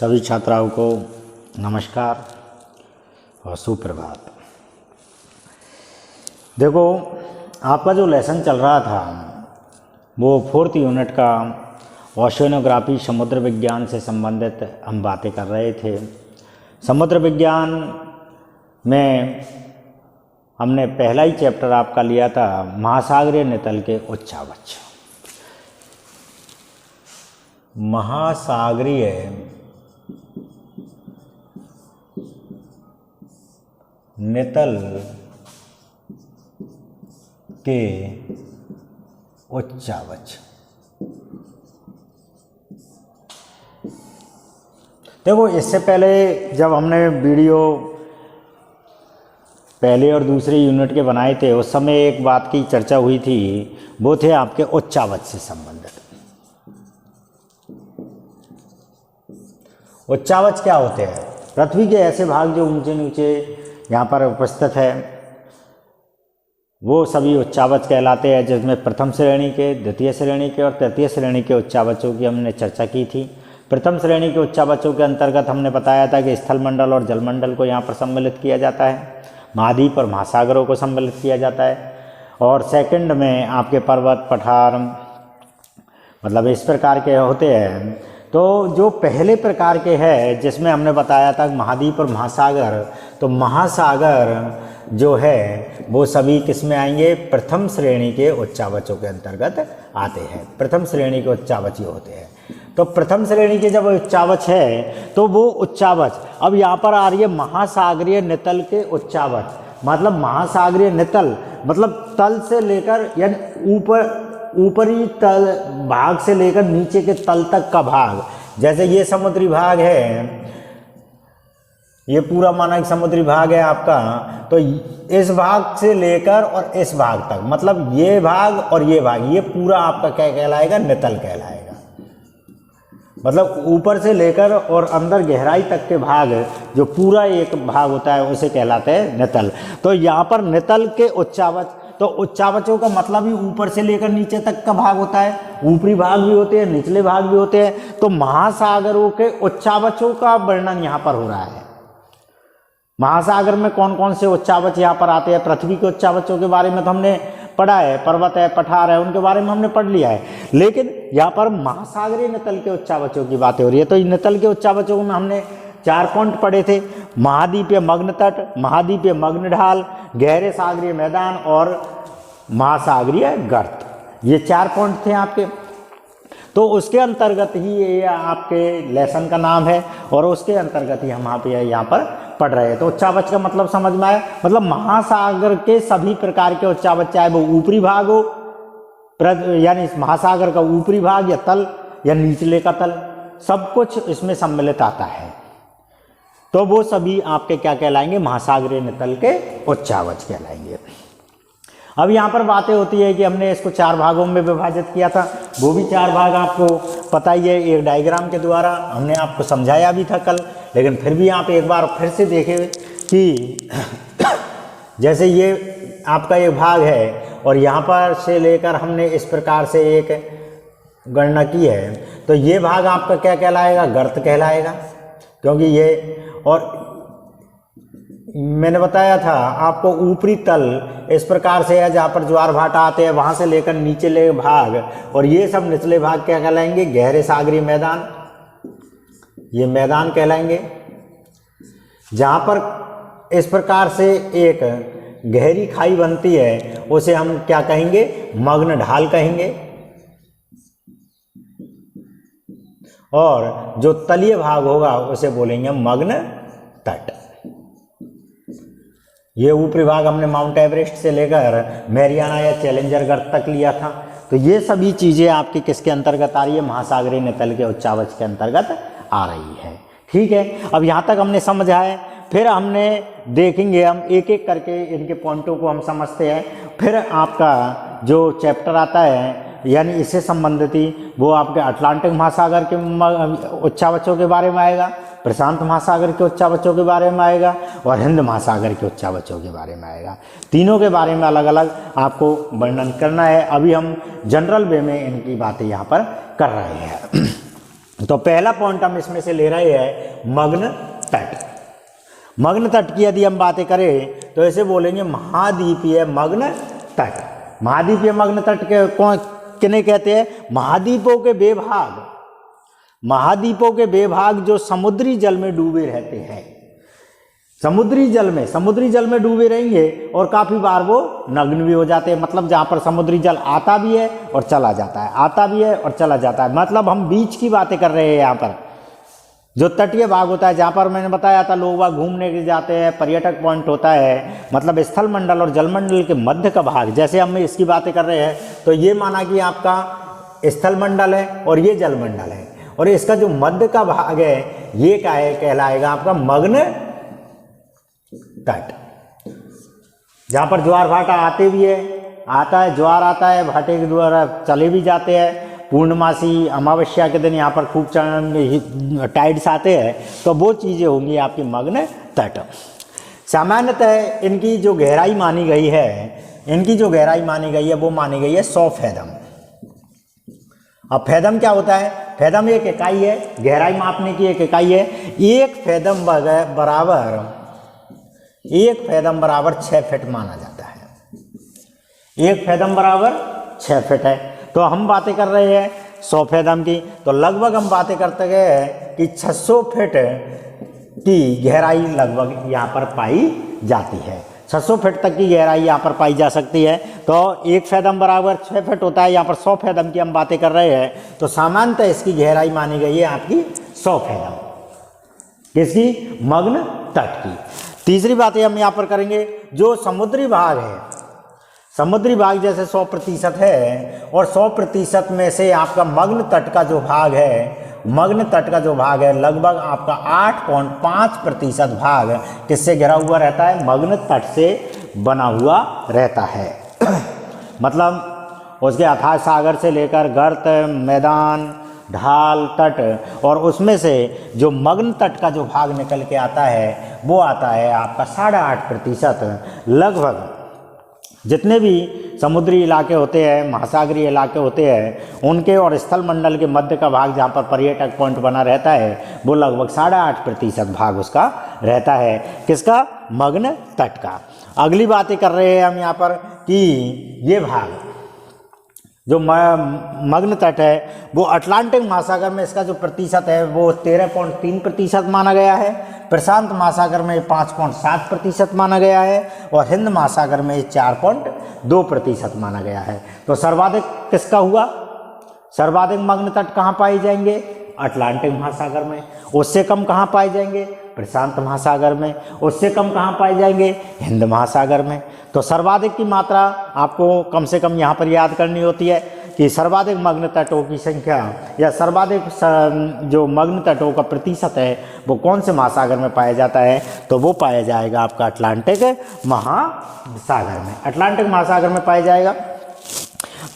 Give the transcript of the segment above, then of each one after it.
सभी छात्राओं को नमस्कार और सुप्रभात। देखो, आपका जो लेसन चल रहा था वो 4th यूनिट का ओशियनोग्राफी समुद्र विज्ञान से संबंधित हम बातें कर रहे थे। समुद्र विज्ञान में हमने पहला ही चैप्टर आपका लिया था महासागरीय नितल के उच्चावच। महासागरीय नितल के उच्चावच। देखो, इससे पहले जब हमने वीडियो पहले और दूसरे यूनिट के बनाए थे उस समय एक बात की चर्चा हुई थी, वो थे आपके उच्चावच से संबंधित। उच्चावच क्या होते हैं? पृथ्वी के ऐसे भाग जो ऊंचे नीचे यहाँ पर उपस्थित है वो सभी उच्चावच कहलाते हैं, जिसमें प्रथम श्रेणी के, द्वितीय श्रेणी के और तृतीय श्रेणी के उच्चावचों की हमने चर्चा की थी। प्रथम श्रेणी के उच्चावचों के अंतर्गत हमने बताया था कि स्थलमंडल और जलमंडल को यहाँ पर सम्मिलित किया जाता है, महाद्वीप और महासागरों को सम्मिलित किया जाता है, और सेकंड में आपके पर्वत पठार मतलब इस प्रकार के होते हैं। तो जो पहले प्रकार के हैं जिसमें हमने बताया था महाद्वीप और महासागर, तो महासागर जो है वो सभी किस में आएंगे? प्रथम श्रेणी के उच्चावचों के अंतर्गत आते हैं। प्रथम श्रेणी के उच्चावच ये होते हैं। तो प्रथम श्रेणी के जब उच्चावच है तो वो उच्चावच अब यहाँ पर आ रही है महासागरीय नितल के उच्चावच। मतलब महासागरीय नितल मतलब तल से लेकर यानी ऊपरी तल भाग से लेकर नीचे के तल तक का भाग। जैसे ये समुद्री भाग है, ये पूरा माना एक समुद्री भाग है आपका, तो इस भाग से लेकर और इस भाग तक, मतलब ये भाग और ये भाग, ये पूरा आपका क्या कहलाएगा? नितल कहलाएगा। मतलब ऊपर से लेकर और अंदर गहराई तक के भाग, जो पूरा एक भाग होता है उसे कहलाते हैं नितल। तो यहाँ पर नितल के उच्चावच, तो उच्चावचों का मतलब ही ऊपर से लेकर नीचे तक का भाग होता है। ऊपरी भाग भी होते हैं, निचले भाग भी होते हैं। तो महासागरों के उच्चावचों का वर्णन यहाँ पर हो रहा है। महासागर में कौन कौन से उच्चावच यहाँ पर आते हैं? पृथ्वी के उच्चावचों के बारे में तो हमने पढ़ा है, पर्वत है, पठार है, उनके बारे में हमने पढ़ लिया है। लेकिन यहाँ पर महासागरीय नितल के उच्चावचों की बातें हो रही है। तो नितल के उच्चावचों में हमने 4 पॉइंट पढ़े थे: महाद्वीपीय मग्न तट, महाद्वीपीय मग्न ढाल, गहरे सागरीय मैदान और महासागरीय गर्त। ये 4 पॉइंट थे आपके। तो उसके अंतर्गत ही ये आपके लेसन का नाम है और उसके अंतर्गत ही हम यहाँ पर पढ़ रहे हैं। तो उच्चावच का मतलब समझ में आया? मतलब महासागर के सभी प्रकार के उच्चावच, चाहे वो ऊपरी भाग हो, यानी महासागर का ऊपरी भाग या तल या निचले का तल, सब कुछ इसमें सम्मिलित आता है। तो वो सभी आपके क्या कहलाएंगे? महासागरीय नितल के उच्चावच कहलाएंगे। अब यहाँ पर बातें होती है कि हमने इसको 4 भागों में विभाजित किया था। वो भी 4 भाग आपको पता ही है, एक डायग्राम के द्वारा हमने आपको समझाया भी था कल, लेकिन फिर भी आप एक बार फिर से देखें कि जैसे ये आपका एक भाग है और यहाँ पर से लेकर हमने इस प्रकार से एक गणना की है, तो ये भाग आपका क्या कहलाएगा? गर्त कहलाएगा। क्योंकि ये, और मैंने बताया था आपको ऊपरी तल इस प्रकार से है जहाँ पर ज्वार भाटा आते हैं, वहाँ से लेकर नीचले भाग, और ये सब निचले भाग क्या कहलाएंगे? गहरे सागरीय मैदान, ये मैदान कहलाएंगे। जहाँ पर इस प्रकार से एक गहरी खाई बनती है उसे हम क्या कहेंगे? मग्न ढाल कहेंगे। और जो तलीय भाग होगा उसे बोलेंगे मग्न तट। ये ऊपरी भाग हमने माउंट एवरेस्ट से लेकर मैरियाना या चैलेंजर गर्त तक लिया था। तो ये सभी चीज़ें आपकी किसके अंतर्गत आ रही है? महासागरीय नितल के उच्चावच के अंतर्गत आ रही है। ठीक है, अब यहाँ तक हमने समझा है। फिर हमने देखेंगे, हम एक एक करके इनके पॉइंटों को हम समझते हैं। फिर आपका जो चैप्टर आता है यानी इससे संबंधित ही, वो आपके अटलांटिक महासागर के उच्चावचों के बारे में आएगा, प्रशांत महासागर के उच्चावचों के बारे में आएगा और हिंद महासागर के उच्चावचों के बारे में आएगा। तीनों के बारे में अलग अलग आपको वर्णन करना है। अभी हम जनरल वे में इनकी बातें यहाँ पर कर रहे हैं। तो पहला पॉइंट हम इसमें से ले रहे हैं मग्न तट। मग्न तट की यदि हम बातें करें तो ऐसे बोलेंगे महाद्वीपीय मग्न तट। महाद्वीपीय मग्न तट के कौन किन्हें कहते हैं? महाद्वीपों के बेभाग, महाद्वीपों के बेभाग जो समुद्री जल में डूबे रहते हैं। समुद्री जल में डूबे रहेंगे और काफ़ी बार वो नग्न भी हो जाते हैं। मतलब जहाँ पर समुद्री जल आता भी है और चला जाता है, आता भी है और चला जाता है। मतलब हम बीच की बातें कर रहे हैं। यहाँ पर जो तटीय भाग होता है, जहाँ पर मैंने बताया था लोग वहाँ घूमने के जाते हैं, पर्यटक पॉइंट होता है, मतलब स्थल मंडल और जलमंडल के मध्य का भाग, जैसे हम इसकी बातें कर रहे हैं तो ये माना कि आपका स्थल मंडल है और ये जलमंडल है, और इसका जो मध्य का भाग है ये क्या है, कहलाएगा आपका मग्न तट। जहाँ पर ज्वार भाटा आते भी है, आता है, ज्वार आता है, भाटे के द्वारा चले भी जाते हैं। पूर्णमासी अमावस्या के दिन यहाँ पर खूब टाइड्स आते हैं, तो वो चीज़ें होंगी आपकी मग्न तट। सामान्यतः इनकी जो गहराई मानी गई है वो मानी गई है 100 फैदम। अब फैदम क्या होता है? फैदम एक इकाई है, गहराई मापने की एक इकाई है। एक फैदम बराबर 6 फीट माना जाता है। एक फैदम बराबर 6 फीट है। तो हम बातें कर रहे हैं 100 फैदम की, तो लगभग हम बातें करते हैं कि 600 फीट की गहराई लगभग यहाँ पर पाई जाती है। 600 फीट तक की गहराई यहाँ पर पाई जा सकती है। तो एक फैदम बराबर 6 फीट होता है। यहाँ पर 100 फैदम की हम बातें कर रहे हैं, तो सामान्यतः इसकी गहराई मानी गई है आपकी 100 फैदम। किसकी? मग्न तट की। तीसरी बातें हम यहाँ पर करेंगे, जो समुद्री भाग है, समुद्री भाग जैसे 100% है, और 100% में से आपका मग्न तट का जो भाग है, लगभग आपका 8.5% भाग किससे घिरा हुआ रहता है? मग्न तट से बना हुआ रहता है। मतलब उसके अथाह सागर से लेकर गर्त, मैदान, ढाल, तट, और उसमें से जो मग्न तट का जो भाग निकल के आता है वो आता है आपका 8.5%। लगभग जितने भी समुद्री इलाके होते हैं, महासागरीय इलाके होते हैं, उनके और स्थल मंडल के मध्य का भाग जहाँ पर पर्यटक पॉइंट बना रहता है, वो लगभग 8.5% भाग उसका रहता है। किसका? मग्न तट का। अगली बातें कर रहे हैं हम यहाँ पर कि ये भाग जो मग्न तट है वो अटलांटिक महासागर में इसका जो प्रतिशत है वो 13.3% माना गया है। प्रशांत महासागर में 5.7% माना गया है, और हिंद महासागर में 4.2% माना गया है। तो सर्वाधिक किसका हुआ? सर्वाधिक मग्न तट कहाँ पाए जाएंगे? अटलांटिक महासागर में। उससे कम कहाँ पाए जाएंगे? प्रशांत महासागर में। उससे कम कहाँ पाए जाएंगे? हिंद महासागर में। तो सर्वाधिक की मात्रा आपको कम से कम यहाँ पर याद करनी होती है कि सर्वाधिक मग्न तटों की संख्या या सर्वाधिक जो मग्न तटों का प्रतिशत है वो कौन से महासागर में पाया जाता है? तो वो पाया जाएगा आपका अटलांटिक महासागर में। अटलांटिक महासागर में पाया जाएगा।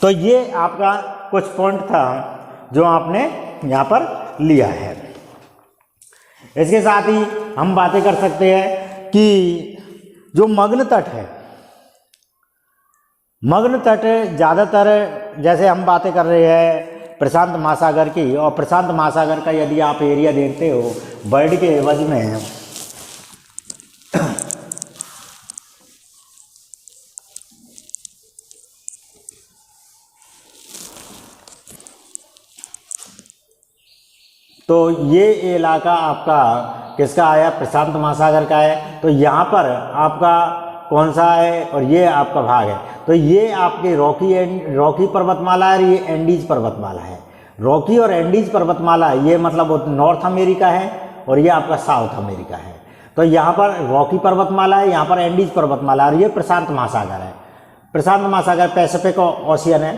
तो ये आपका कुछ पॉइंट था जो आपने यहाँ पर लिया है। इसके साथ ही हम बातें कर सकते हैं कि जो मग्न तट है, मग्न तट ज़्यादातर जैसे हम बातें कर रहे हैं प्रशांत महासागर की, और प्रशांत महासागर का यदि आप एरिया देखते हो वर्ल्ड के एवज में तो ये इलाका आपका किसका आया? प्रशांत महासागर का है। तो यहाँ पर आपका कौन सा है? और ये आपका भाग है। तो ये आपके रॉकी पर्वतमाला है, ये एंडीज पर्वतमाला है। रॉकी और एंडीज पर्वतमाला ये मतलब नॉर्थ अमेरिका है, और ये आपका साउथ अमेरिका है। तो यहाँ पर रॉकी पर्वतमाला है, यहाँ पर एंडीज पर्वतमाला है, और ये प्रशांत महासागर है। प्रशांत महासागर पैसिफिक ओशियन है,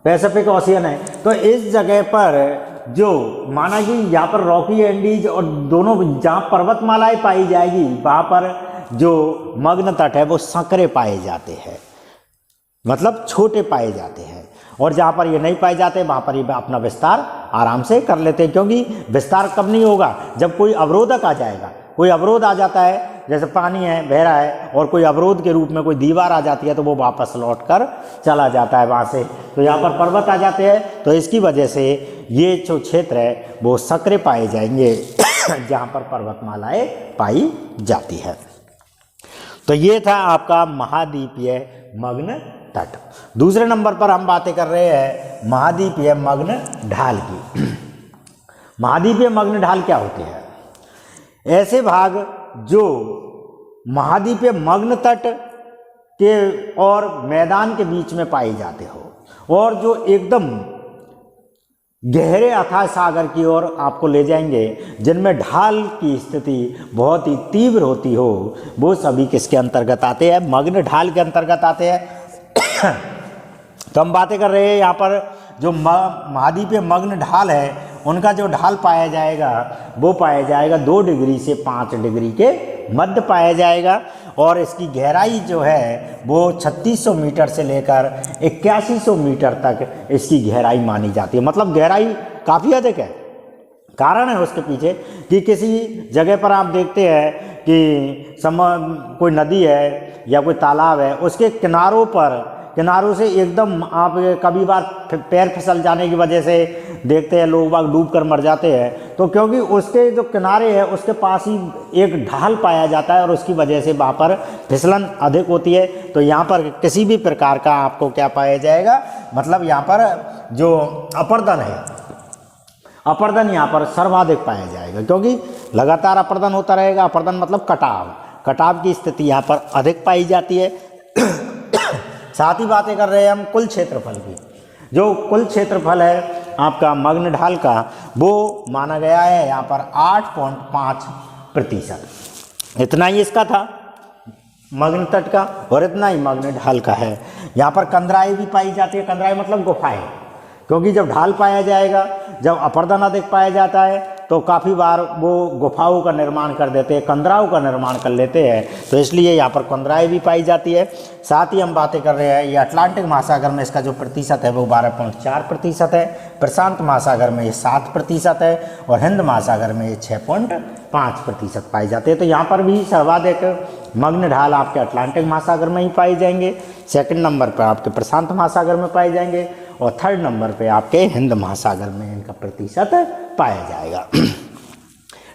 पैसिफिक ओशियन है। तो इस जगह पर जो माना कि यहाँ पर रॉकी एंडीज और दोनों जहाँ पर्वतमालाएं पाई जाएगी वहाँ पर जो मग्न तट है वो संकरे पाए जाते हैं, मतलब छोटे पाए जाते हैं। और जहाँ पर ये नहीं पाए जाते वहाँ पर ये अपना विस्तार आराम से कर लेते हैं, क्योंकि विस्तार कब नहीं होगा? जब कोई अवरोधक आ जाएगा। कोई अवरोध आ जाता है, जैसे पानी है बह रहा है और कोई अवरोध के रूप में कोई दीवार आ जाती है, तो वो वापस लौट कर चला जाता है वहाँ से। तो यहाँ पर पर्वत आ जाते हैं, तो इसकी वजह से ये जो क्षेत्र है वो सक्रिय पाए जाएंगे जहाँ पर पर्वतमालाएं पाई जाती है। तो ये था आपका महाद्वीपीय मग्न तट। दूसरे नंबर पर हम बातें कर रहे हैं महाद्वीपीय मग्न ढाल की। महाद्वीपीय मग्न ढाल क्या होते हैं? ऐसे भाग जो महाद्वीपीय मग्न तट के और मैदान के बीच में पाए जाते हो और जो एकदम गहरे अथाह सागर की ओर आपको ले जाएंगे, जिनमें ढाल की स्थिति बहुत ही तीव्र होती हो, वो सभी किसके अंतर्गत आते हैं? मग्न ढाल के अंतर्गत आते हैं। तो हम बातें कर रहे हैं यहाँ पर जो महाद्वीपीय मग्न ढाल है, उनका जो ढाल पाया जाएगा वो पाया जाएगा 2 डिग्री से 5 डिग्री के मध्य पाया जाएगा और इसकी गहराई जो है वो 3600 मीटर से लेकर 8100 मीटर तक इसकी गहराई मानी जाती है। मतलब गहराई काफ़ी अधिक है। कारण है उसके पीछे कि किसी जगह पर आप देखते हैं कि कोई नदी है या कोई तालाब है, उसके किनारों से एकदम आप कभी बार पैर फिसल जाने की वजह से देखते हैं लोग बाग डूब कर मर जाते हैं, तो क्योंकि उसके जो किनारे हैं उसके पास ही एक ढाल पाया जाता है और उसकी वजह से वहाँ पर फिसलन अधिक होती है। तो यहाँ पर किसी भी प्रकार का आपको क्या पाया जाएगा? मतलब यहाँ पर जो अपर्दन है, अपर्दन यहाँ पर सर्वाधिक पाया जाएगा, क्योंकि लगातार अपर्दन होता रहेगा। अपर्दन मतलब कटाव की स्थिति यहाँ पर अधिक पाई जाती है। साथ ही बातें कर रहे हैं हम कुल क्षेत्रफल की। जो कुल क्षेत्रफल है आपका मग्न ढाल का, वो माना गया है यहाँ पर 8.5%। इतना ही इसका था मग्न तट का और इतना ही मग्न ढाल का है। यहाँ पर कंदराएँ भी पाई जाती है। कंदराएँ मतलब गुफाएँ, क्योंकि जब ढाल पाया जाएगा, जब अपर्दन अधिक पाया जाता है तो काफ़ी बार वो गुफाओं का निर्माण कर देते हैं, कंदराओं का निर्माण कर लेते हैं, तो इसलिए यहाँ पर कंदराएँ भी पाई जाती है। साथ ही हम बातें कर रहे हैं ये अटलांटिक महासागर में इसका जो प्रतिशत है वो 12.4% है, प्रशांत महासागर में ये 7% है और हिंद महासागर में ये 6.5% पाए जाते हैं। तो यहाँ पर भी सर्वाधिक मग्न ढाल आपके अटलांटिक महासागर में ही पाए जाएंगे, सेकंड नंबर पर आपके प्रशांत महासागर में पाए जाएंगे और थर्ड नंबर पे आपके हिंद महासागर में इनका प्रतिशत पाया जाएगा।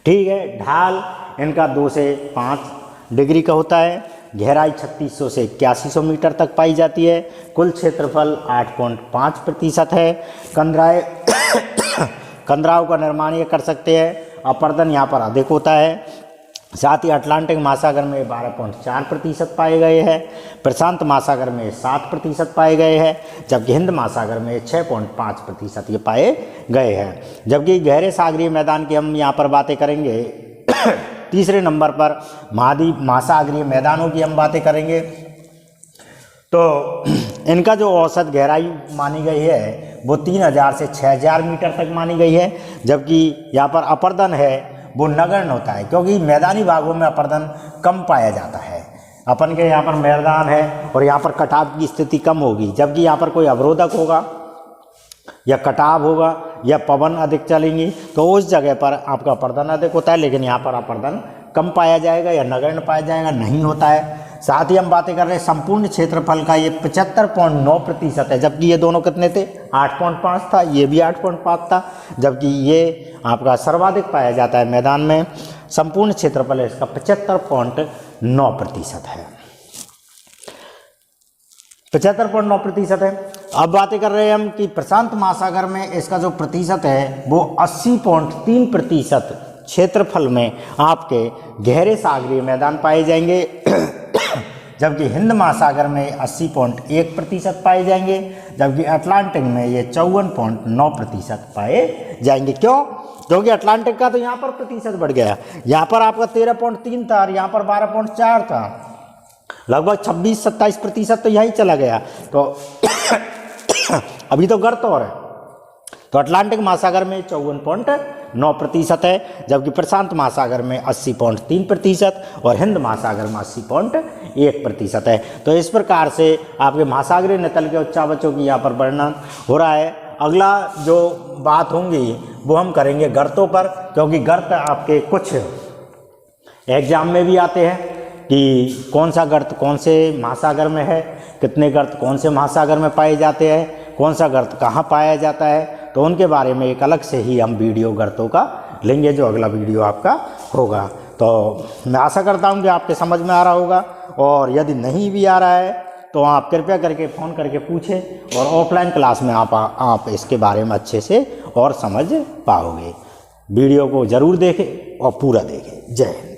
ठीक है, ढाल इनका 2 से 5 डिग्री का होता है, गहराई 3600 से 8100 मीटर तक पाई जाती है, कुल क्षेत्रफल 8.5% है। कंदराओं का निर्माण ये कर सकते हैं, अपर्दन यहाँ पर अधिक होता है। साथ ही अटलांटिक महासागर में 12.4% पाए गए हैं, प्रशांत महासागर में 7% पाए गए हैं, जबकि हिंद महासागर में 6.5% ये पाए गए हैं। जबकि गहरे सागरीय मैदान की हम यहाँ पर बातें करेंगे। तीसरे नंबर पर महासागरीय मैदानों की हम बातें करेंगे, तो इनका जो औसत गहराई मानी गई है वो 3000 से 6000 मीटर तक मानी गई है, जबकि यहाँ पर अपर्दन है वो नगण्य होता है, क्योंकि मैदानी भागों में अपर्दन कम पाया जाता है। अपन के यहाँ पर मैदान है और यहाँ पर कटाव की स्थिति कम होगी, जबकि यहाँ पर कोई अवरोधक होगा या कटाव होगा या पवन अधिक चलेंगी तो उस जगह पर आपका अपर्दन अधिक होता है, लेकिन यहाँ पर अपर्दन कम पाया जाएगा या नगण्य पाया जाएगा, नहीं होता है। साथ ही हम बातें कर रहे हैं संपूर्ण क्षेत्रफल का ये 75.9% है, जबकि ये दोनों कितने थे? 8.5 था, ये भी 8.5 था, जबकि ये आपका सर्वाधिक पाया जाता है मैदान में। संपूर्ण क्षेत्रफल है इसका 75.9% है, 75.9% है। अब बातें कर रहे हैं हम कि प्रशांत महासागर में इसका जो प्रतिशत है वो 80.3% क्षेत्रफल में आपके गहरे सागरीय मैदान पाए जाएंगे, जबकि हिंद महासागर में 80.1% पाए जाएंगे, जबकि अटलांटिक में ये 54.9% पाए जाएंगे। क्यों? क्योंकि अटलांटिक का तो यहाँ पर प्रतिशत बढ़ गया, यहाँ पर आपका 13.3 था और यहाँ पर 12.4 था, लगभग 26-27% तो यहीं चला गया। तो अभी तो गर्त और है, तो अटलांटिक महासागर में 54.9% है, जबकि प्रशांत महासागर में 80.3% और हिंद महासागर में 80.1% है। तो इस प्रकार से आपके महासागरीय नितल के उच्चावचों की यहाँ पर वर्णन हो रहा है। अगला जो बात होंगी वो हम करेंगे गर्तों पर, क्योंकि गर्त आपके कुछ एग्जाम में भी आते हैं कि कौन सा गर्त कौन से महासागर में है, कितने गर्त कौन से महासागर में पाए जाते हैं, कौन सा गर्त कहाँ पाया जाता है। तो उनके बारे में एक अलग से ही हम वीडियो गर्तों का लेंगे, जो अगला वीडियो आपका होगा। तो मैं आशा करता हूँ कि आपके समझ में आ रहा होगा, और यदि नहीं भी आ रहा है तो आप कृपया करके फ़ोन करके पूछें, और ऑफलाइन क्लास में आप इसके बारे में अच्छे से और समझ पाओगे। वीडियो को ज़रूर देखें और पूरा देखें। जय हिंद।